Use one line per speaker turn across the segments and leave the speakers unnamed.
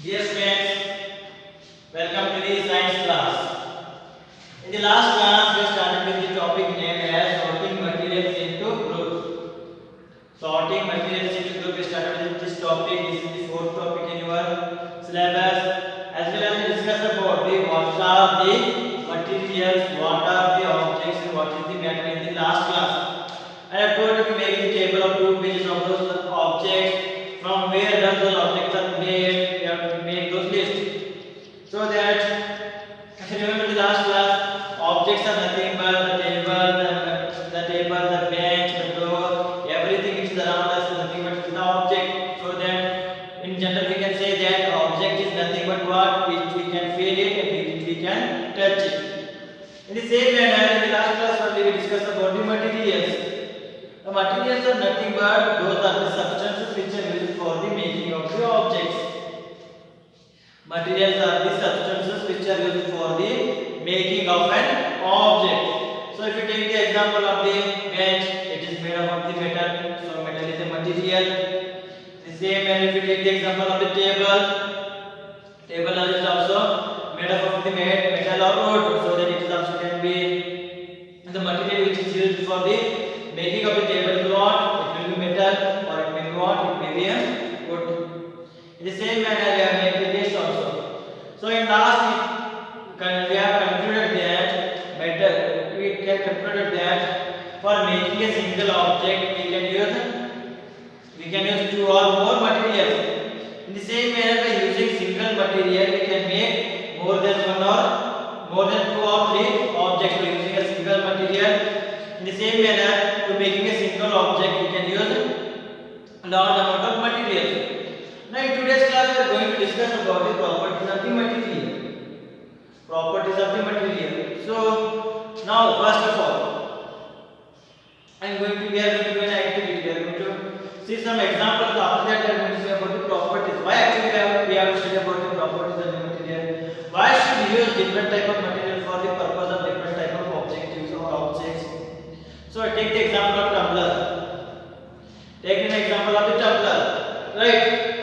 Dear friends, welcome to the science class. In the last class, we started with the topic named as sorting materials into groups. Sorting materials into groups. We started with this topic. This is the fourth topic in your syllabus. As well as we discuss about the what are the materials, what are the objects, and what is the matter in the last class. I have told you to make the table of 2 pages of those objects. From where does those objects are made? We have to make those lists. So that if you remember the last class, objects are nothing but the bench, the door, everything which is around us is nothing but the object. So that in general we can say that object is nothing but what which we can feel it and which we can touch it. In the same manner, in the last class only we discussed about the materials. The materials are nothing but those are the substances which are used for the making of the objects. Materials are the substances which are used for the making of an object. So if you take the example of the bench, it is made up of the metal. So metal is a material. The same way if you take the example of the table is also made up of the metal or wood. So that it is also can be the material which is used for the making of the table cloth. It will be metal or it may be what? It may be a wood. In the same manner, we have made the list also. So in last we have concluded that for making a single object we can use two or more materials. In the same manner, by using single material we can make more than two or three objects by using a single material. In the same manner, to making a single object we can use large amount of material. Now in today's class we are going to discuss about the properties of the material. Properties of the material. So now first of all, we are going to do an activity. We are going to see some examples. After that, we are going to see about the properties. Why actually we have to study about the properties of the material? Why should we use different type of material for the purpose of different type of objectives or objects? So take the example of tumbler. Take an example of the tumbler, right?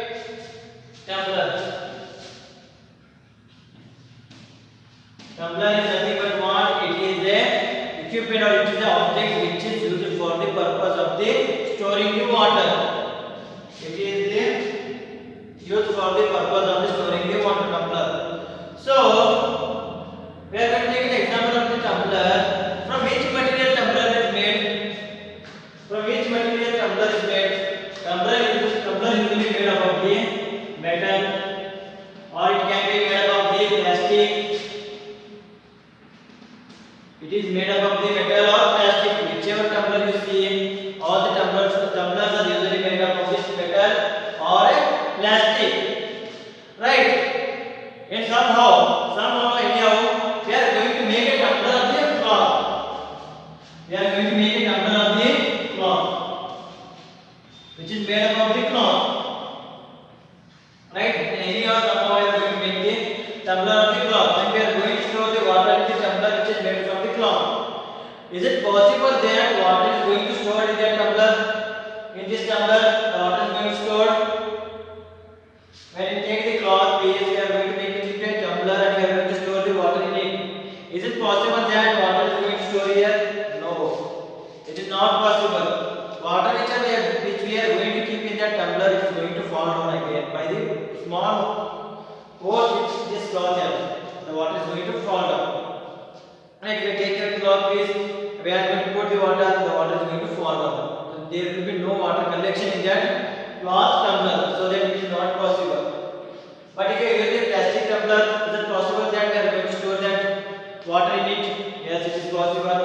Tumbler is nothing but what? It is a equipment or it is an object which is used for the purpose of the storing the water. It is used for the purpose of the storing the water, tumbler. So we are going to take an example of the tumbler. From which material tumbler is made? From which material tumbler is made? Tumbler is usually made up of the metal, or it can be made up of the plastic. It is made up of the metal or plastic. Whichever tumbler you see, all the tumblers are usually made up of this metal or plastic, right? And somehow anyhow, we are going to make a tumbler of the cloth. We are going to make a tumbler of the cloth, which is made up of the cloth, right? And anyhow, somehow we are going to make the tumbler of the cloth, and we are going to store the water in the tumbler which is made from the cloth. Is it possible that water is going to store in that tumbler? In this tumbler, the water is going to store. When you take the cloth piece, we are going to make it into a tumbler and we are going to store the water in it. Is it possible that water is going to store here? No, it is not possible. Water which we are going to keep in that tumbler is going to fall down again by the small hole which this cloth has. The water is going to fall down. Right? We take the cloth piece, we are going to put the water is going to fall down. So there will be no water collection in that cloth tumbler, so that it is not possible. But if you use a plastic tumbler, is it possible that we are going to store that water in it? Yes, it is possible.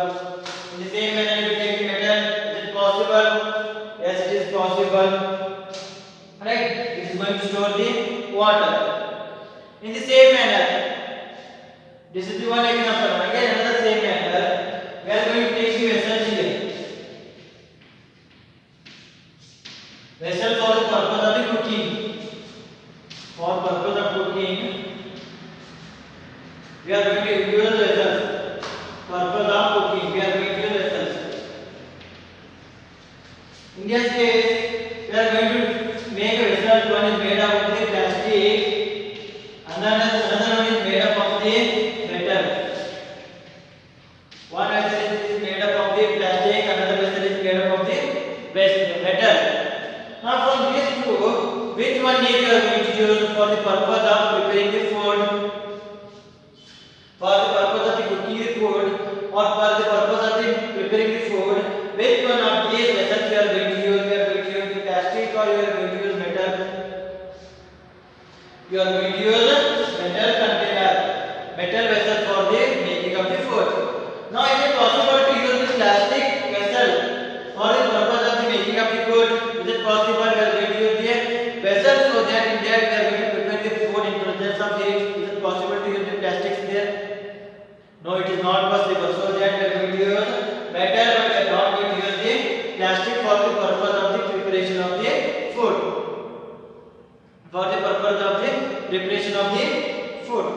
In the same manner, if you take the metal, is it possible? Yes, it is possible. Right? It is going to store the water. In the same manner, this is the one example. Again, another same manner, we are going to take the vessel here. Vessel for the purpose of the cooking. For purpose of cooking, we are going to use vessels. Purpose of cooking, we are going to use vessels. In this case, we are going to make a vessel. One is made out of the plastic metal. Now from this two, which one is you are going to use for the purpose of preparing the food, for the purpose of the cooking the food, or for the purpose of the preparing the food? Which one of these vessels you are going to use? You are going to use the plastic or you are going to use metal? You are going to use metal container, metal vessel for the making of the food. Now is it possible to use this plastic vessel for the purpose of the making of the food? Is it possible? We are going to use the vessel so that in that we are going to prepare the food in presence of heat. Is it possible to use the plastics there? No, it is not possible. So that we are going to use metal, but we are not going to use the plastic for the purpose of the preparation of the food. For the purpose of the preparation of the food.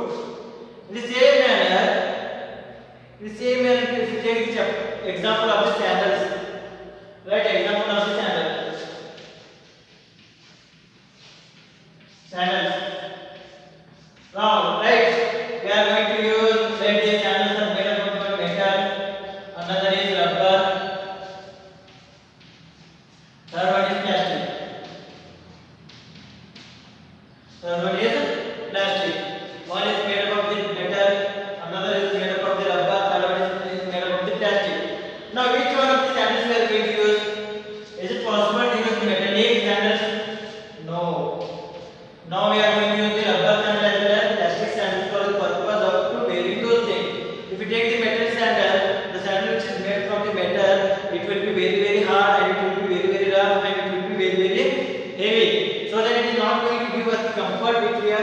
In the same manner, if you take the example of the sandals, right? Example of the sandals. Sandals. Now, right? We are going to use the sandals are made up of metal. Another is rubber. Third one is plastic. Third one is plastic. One is made up of the metal. Another is made up of the rubber. Third one is made up of the plastic. Now, which one of the sandals we are going to use? Is it possible to use metallic sandals? No. Now we are going to use the rubber sandal as well as plastic sandals for the purpose of to wearing those things. If you take the metal sandal, the sandal which is made from the metal, it will be very very hard and it will be very very rough and it will be very very heavy. So that it is not going to give us the comfort which we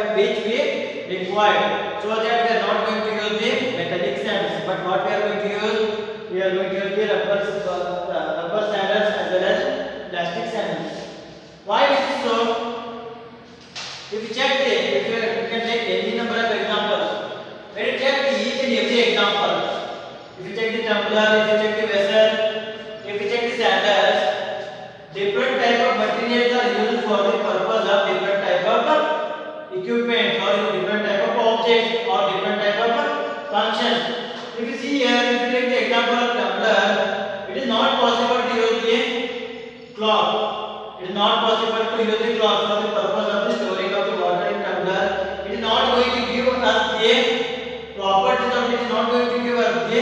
require. So that we are not going to use the metallic sandals. But what we are going to use? We are going to use the rubber sandals as well as plastic sandals. Why this is so? If you check you can take any number of examples. When you check each and every example, if you check the tumbler, if you check the vessel, if you check the sandals, different type of materials are used for the purpose of different type of equipment or different type of objects or different type of functions. If you see here, if you take the example of tumbler, it is not possible to use the cloth. It is not possible to use the cloth for the purpose of the storing of the water in tumbler. It is not going to give us the properties or it is not going to give us the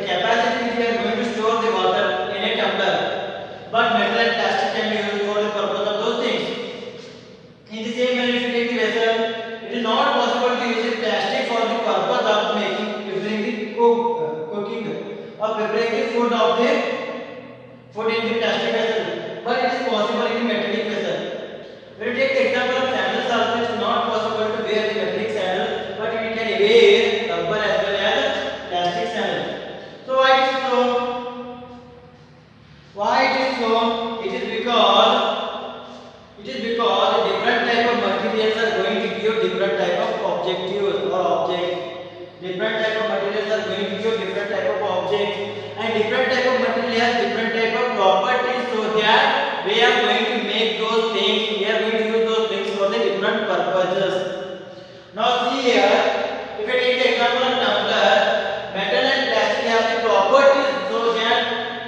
capacity which we are going to store the water in a tumbler. But metal and plastic can be used for the purpose of those things. In the same manner, if you take the vessel, it is not possible to use the plastic for the purpose of preparing the cooking or preparing the food in the plastic vessel. But it is possible in the metallic vessel. When you take the example of sandals also, it is not possible to wear the metallic sandal, but you can wear rubber as well as plastic sandal. So why it is so? Why it is so? It is because different type of materials are going to give different type of objectives or objects. Different type of materials are going to give different type of objects, and different type of material has different type of properties. So that we are going to make those things. We are going to use those things for the different purposes. Now see here, if you take the example of tumbler, metal and plastic have the properties so that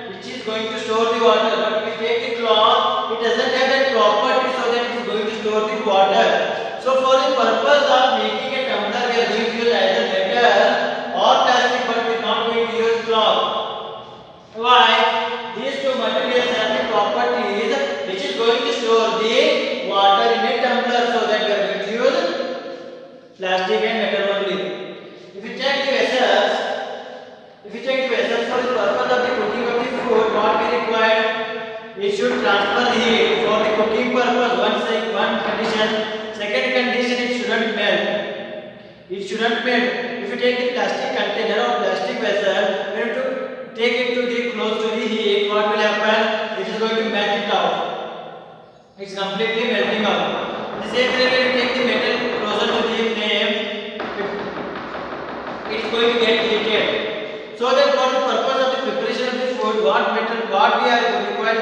which is going to store the water. But if you take the cloth, it doesn't have that property so that it is going to store the water. So for the purpose of making a tumbler, we are going to use either metal or plastic, but we are not going to use cloth. Why? These two materials have the properties which is going to store the water in a tumbler, so that we are going to use plastic and metal only. If you check the vessels for the purpose of the cooking of the food, what we require? We should transfer the heat for the cooking purpose. One condition. Second condition, it shouldn't melt. It shouldn't melt. If you take the plastic container or plastic vessel, we have to take it to the close to the heat. What will happen? It is going to melt it out. It's completely melting out. The same way, when you take the metal closer to the flame, it is going to get heated. So that for the purpose of the preparation of the food, what we are required,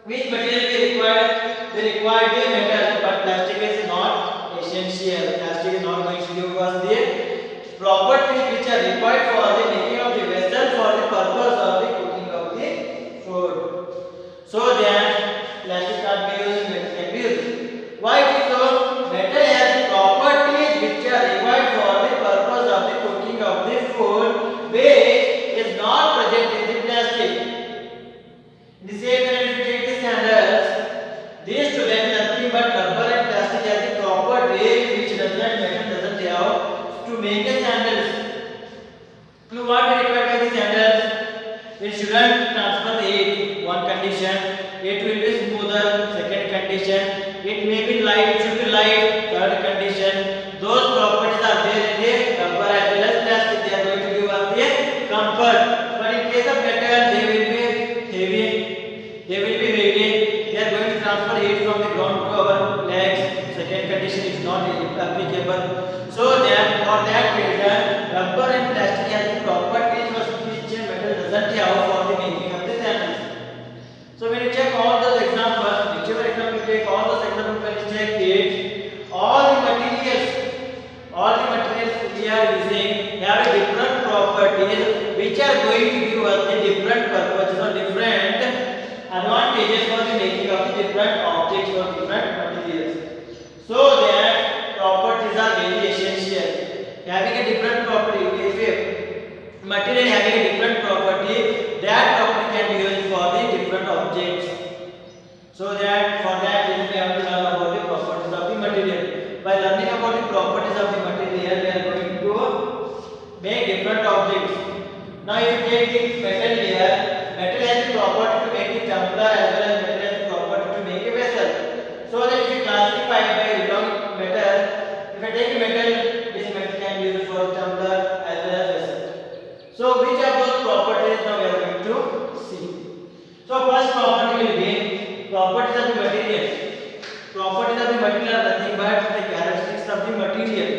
which material we require? We require the metal, but plastic is not essential. Plastic is not going to give us the properties which are required for the making of the vessel for the purpose of the cooking of the food. So that plastic can't be used, metal can be used. Why it is so? Metal has properties which are required for the purpose of the cooking of the food, which is not present in the plastic. In the same manner, if you take the sandals, these two have nothing but rubber and plastic has the properties which metal doesn't have to make the sandals. Now what is required by the sandals? It shouldn't transfer the heat. One condition, it will be smoother. Second condition, it may be light. It should be light. Third condition, those properties are there in the rubber as well as plastic. They are going to give us the comfort. But in case of metal, they will be heavy. They will be heavy. They are going to transfer heat from the ground to our legs. Second condition is not applicable. So that for that reason, rubber and plastic has the properties which metal doesn't have for the making of the sandals. So when you check all those examples, whichever example you take, all those examples when you check it, all the materials we are using have different properties which are going to give us the different purposes or different advantages for the making of the different objects or different materials. So that properties are very essential. Having a different property, if a material having a different property, that property can be used for the different objects. So that for that reason we have to learn about the properties of the material. By learning about the properties of the material, we are going to make different objects. Now if you take the metal here, metal has the property to make the tumbler as well as metal has the property to make a vessel. So that if you classify by metal, if I take a metal, this metal can be used for tumbler as well as vessel. So which of those properties now we are going to see. So first property will be properties of the material. Properties of the material are nothing but the characteristics of the material.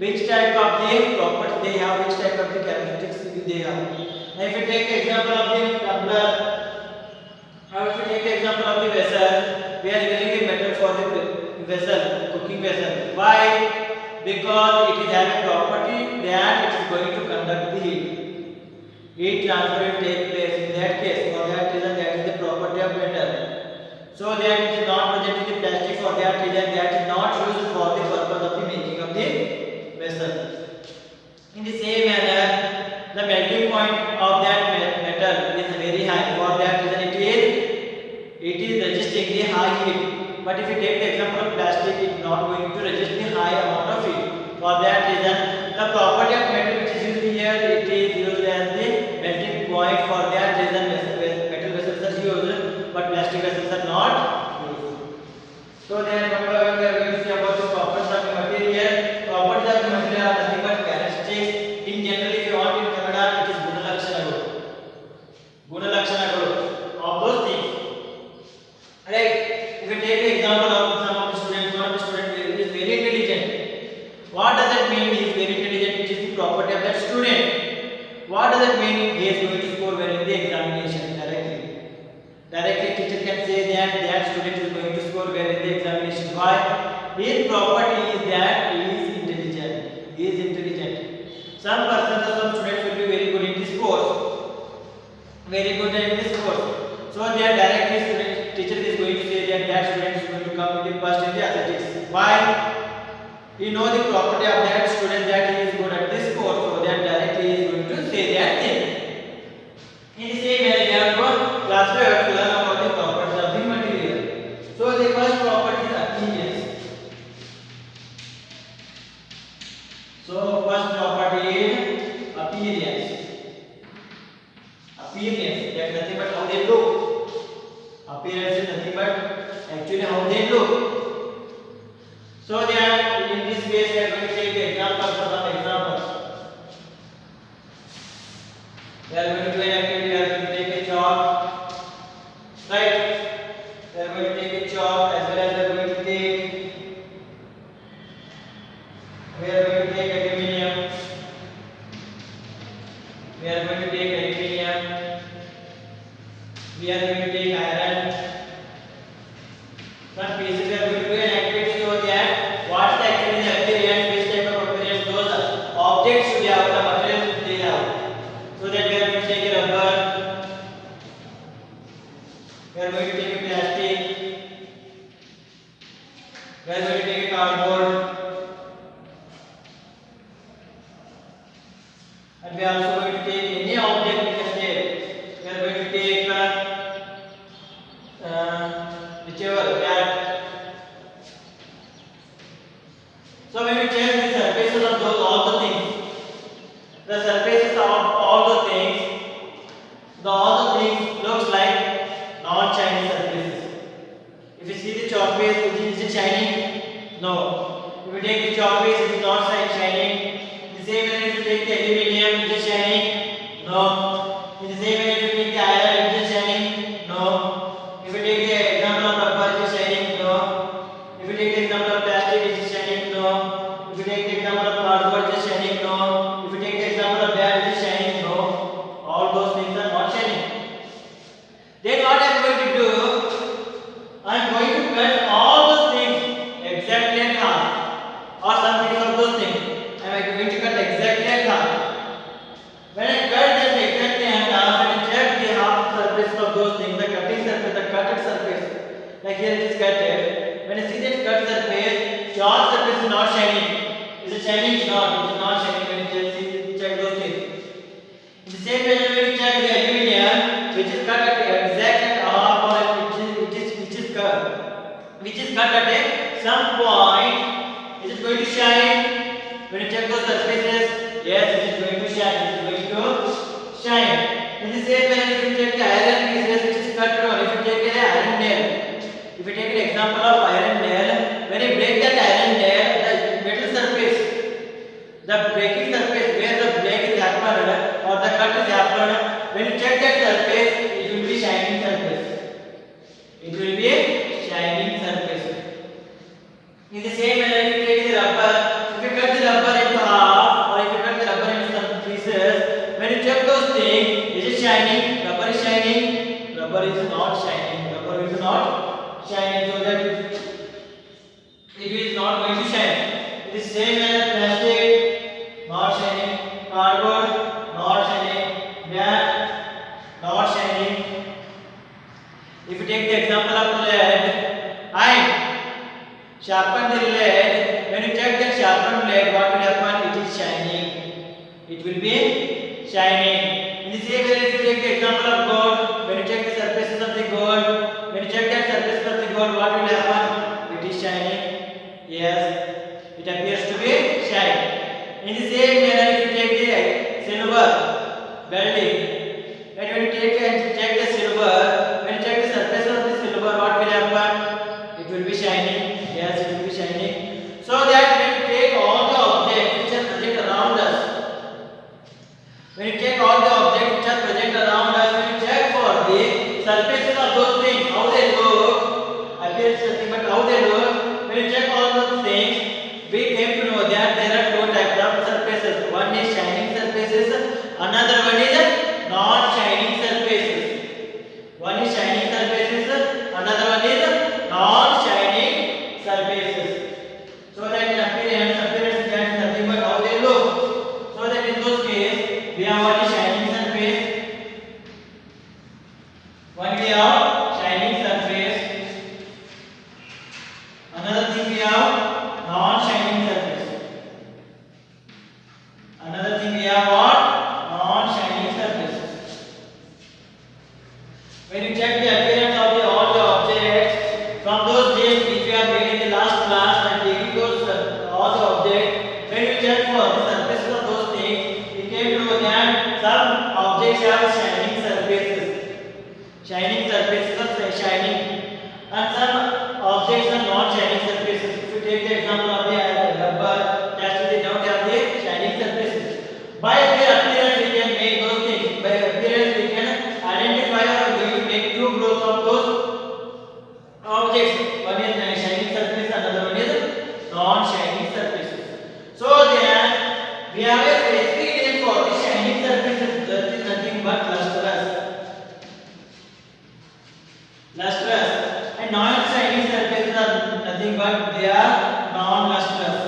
Which type of the properties they have, which type of the characteristics they have. Now if you take the example of the tumbler, now if you take the example of the vessel, we are using the metal for the vessel, cooking vessel. Why? Because it is having property that it is going to conduct the heat. Heat transfer will take place in that case. For that reason, that is the property of metal. So that it is not present in the plastic. For that reason, that is not used for the purpose of the making of the vessel. In the same manner, the melting point of that metal is very high. For that reason, it is resisting the high heat. But if you take the example of plastic, it is not going to resist the high amount of heat. For that reason, the property of metal which is used here, it is used as the melting point. For that reason, metal vessels are used, but plastic vessels are not used. So then, we are going to see about the properties of the material. Properties of the material are nothing but characteristics. In general, if you want in Kannada, it is gunalakshanagalu. Gunalakshanagalu of those things. Right? If you take the example of some of the students, one of the students is very intelligent. What does that mean? He is very intelligent, which is the property of that student. What does that mean? He is going to score well in the examination directly. Directly, teacher can say that that student is going to score well in the examination. Why? His property is that he is intelligent. He is intelligent. Some persons or some students will be very good in this course. Very good in this course. So that directly student, teacher is going to say that that student is going to come in the first in the athletics. Why? He knows the property of that student that he is good at this course. So that directly he is going to say that thing. In the same way, we have to classify or to learn about the properties of the material. So the first property is appearance. So first property is appearance. Appearance, that is nothing but how they look. Appearance is nothing but actually how they look. So that in this case we are going to take the examples of some examples. We are going to do an activity. We are going to take a chalk, right? We are going to take a chalk as well as we are going to take aluminium. We are going to take aluminium. We are going to take iron. Some pieces we are going to do an activity so that what is actually the appearance, which type of appearance, those to take a plastic, we are going to take a cardboard, and we are also going to take any object we can take. We are going to take whichever that. So when we check the surfaces of those all the things, the surfaces of all the things, all the things looks like non-shiny surfaces. If you see the chalk base, is it shining? No. If you take the chalk base, it is not shining. In the same way, if you take the aluminium, is it shining? No. In the same way, if you take the iron, is it shining? No. If you take the example of rubber, is it shining? No. If you take the example of plastic, is it shining? No. If you take the example of cardboard, is it shining? No. If you take the example of that, is it shining? No. All those things are not shining. Then what I am going to do, I am going to cut all those things exactly at half, or some piece of those things. I am going to cut exactly at half. When I cut this exactly at half, and I check the half surface of those things, the cutting surface, the cutted surface, like here it is cutted. When I see that cut surface, chalk surface is not shining. Is it shining? No, it is not shining. When you check those things. In the same way, when you check the aluminium, which is cut at exact half, or which is cut at some point, is it going to shine? When you check those surfaces, yes, it is going to shine. It is going to shine. In the same way, if you check the iron pieces which is cut on, if you take an iron nail, if you take an example of iron nail, when you break that iron nail, the metal surface, the breaking surface where the break is happened or the cut is happened, when you check that surface, it will be shining surface. It will be shining surface. In the same way, if you take the rubber, if you cut the rubber into half, or if you cut the rubber into some pieces, when you check those things, is it shining? Rubber is shining. Rubber is not shining. Rubber is not shining, so that it is not going to shine. It is same as plastic, not shining. Cardboard, not shining. Black, not shining. If you take the example of lead, iron, sharpen the lead. When you check that sharpened lead, what will happen? It is shining. It will be shining. In the same way, if you take the example of gold, when you check the surfaces of the gold, when you check that surface of the gold, what will happen? It is shining. Yes, it appears to be shining. In the same manner, if you take the silver, welding, and when you take and check the silver, when you check the surface of the silver, what will happen? It will be shining. Yes, it will be shining. So that when you take all the objects which are present around us, when you take all the objects which are present around us, when you check for the surfaces of those things, how they look, appears nothing but how they look. When you check all those things, we came to know that there are two types of surfaces. One is shining surfaces, another one is non-shining surfaces. One is shining surfaces, another one is non-shining surfaces. So that in appearance that is nothing but how they look. So that in those cases, we have one is shining surface, one we have shining surface, another thing we have non-shining surface. Another thing we have what? Non-shining surface. When you check the appearance of all the objects from those days which we have made in the last class, and taking those all the objects, when you check for the surfaces of those things, we came to know that some objects have shining surfaces. Shining surfaces are shining, and some objects are non-shining surfaces. If you take the example of the rubber, that they don't have the shining surfaces. By their appearance, we can make those things. By appearance, we can identify or we will make two groups of those objects. One is shining surface, another one is non-shining surfaces. So then we have a specific name for the shining surfaces. That is nothing but lustrous. Lustrous. And non-shining surfaces are nothing but they are non-lustrous.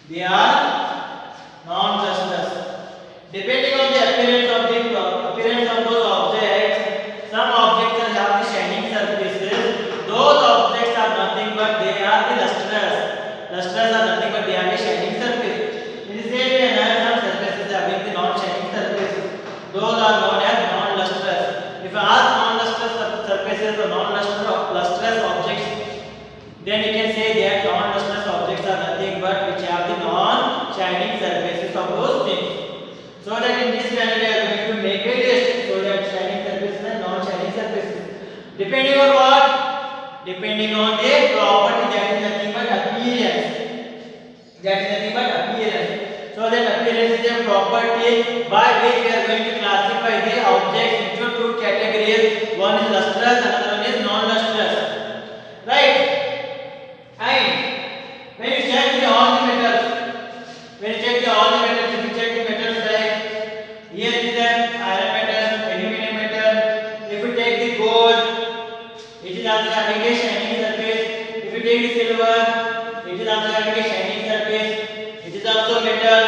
They are non-lustrous. Depending on the appearance of those objects, some objects have surfaces or non-lustrous objects, then you can say that non-lustrous objects are nothing but which have the non-shining surfaces of those things. So that in this manner we are going to make a list. So that shining surfaces and non-shining surfaces, depending on what? Depending on the property, that is nothing but appearance. That is nothing but appearance. So that appearance is a property by which we are going to classify the objects into two categories. One is lustrous, another one is non-lustrous. Right? And when you check all the metals, when you check all the metals, if you check the metals like here it is an iron metal, aluminum metal. If you take the gold, it is also having a shining surface. If you take the silver, it is also having a shining surface. It is also metal.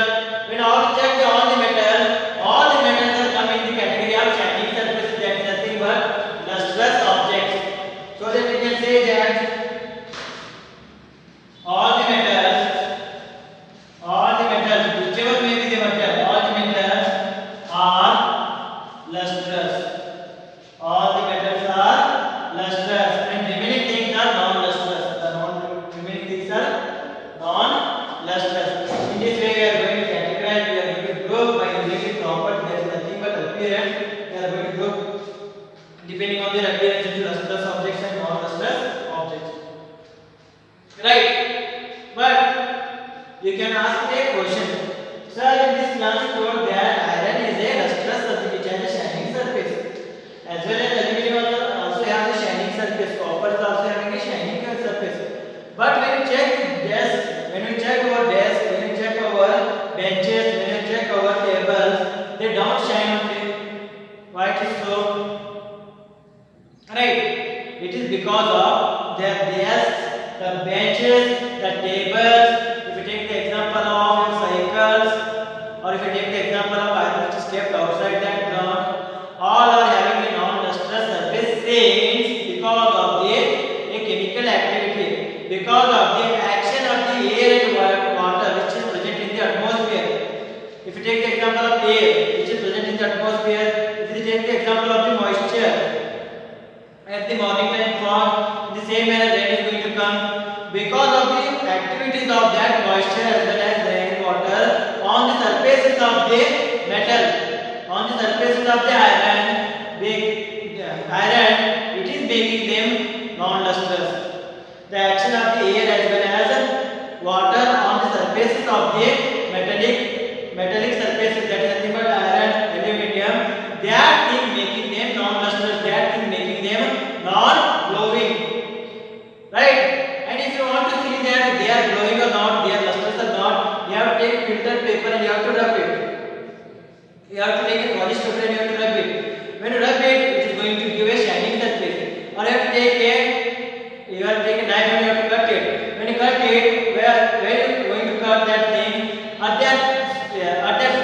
When all check all the metals are come in the category of shining surfaces. That is nothing but lustrous objects. So that we can say that all the metals, whichever may be the metal, all the metals are lustrous. All the metals are lustrous, and remaining things are non-lustrous. Remaining things are non-lustrous. In this way, we are going to categorize. We are going to group by using the property that is nothing but appearance. We are going to group depending on their appearance into lustrous objects and non-lustrous objects. Right? But you can ask a question. Sir, in this class you told that iron is a lustrous surface which has a shining surface. As well as aluminum also has a shining surface. Copper is also having a shining surface. But when you check desk, when you check our desk, when you check our benches, when you check our tables, they don't shine only. Why it is so? Right? It is because of their desks, the benches, the tables. If you take the example of cycles, or if you take the example of iron which is kept outside that ground, all are having a non-lustrous surface since because of the chemical activity, because of the action of the air and water which is present in the atmosphere. If you take the example of air which is present in the atmosphere, if you take the example of the moisture, at the morning time fog, in the same manner rain is going to come because of the activities of that moisture as well as rain water on the surfaces of the metal, on the surfaces of the iron, it is making them non-lustrous. The action of the air as well as water on the surfaces of the metallic surfaces, that is nothing but iron, aluminum, that thing making them non-lustrous, that thing making them non-glowing. Right? And if you want to see that they are glowing or not, they are lustrous or not, you have to take filtered paper and you have to rub it. You have to take a polished paper and you have to rub it. When you rub it, it is going to give a shining surface. Or you have to take a knife and you have to cut it. When you cut it, where you are going to cut that thing, at that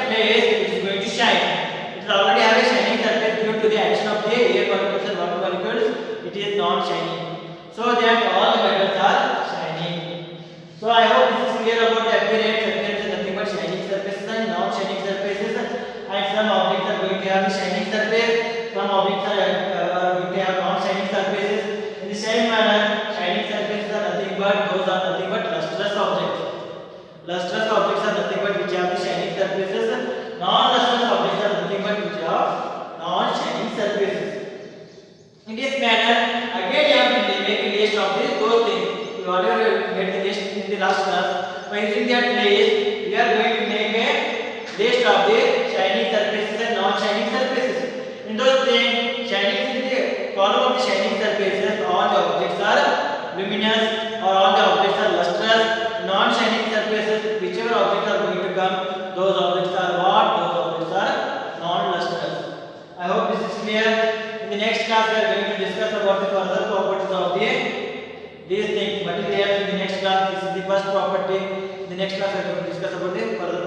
place it is going to shine. It is already have a shining surface due to the action of the air particles and water particles. It is non-shining. So that all the metals are shining. So I hope this is clear about the appearance. Appearance is nothing but shining surfaces and non-shining surfaces. And some objects are going to have the shining surface. Some objects are going to have non-shining surfaces. In the same manner, shining surfaces are nothing but lustrous objects. Lustrous objects are nothing but which have the shining surfaces. Non-lustrous objects are nothing but which have non-shining surfaces. In this manner, again you have to make a list of those things. Whatever you get the list in the last class, by using that list, we are going to make a list of the shining surfaces and non-shining surfaces. In those things, shining in the column of the shining surfaces, all the objects are luminous or all the objects are lustrous. Non-shining surfaces, whichever objects are going to come, those objects are what? Those objects are non-lustrous. I hope this is clear. In the next class, we are going to discuss about the further properties of these things. Materials in the next class. This is the first property. In the next class, we are going to discuss about the further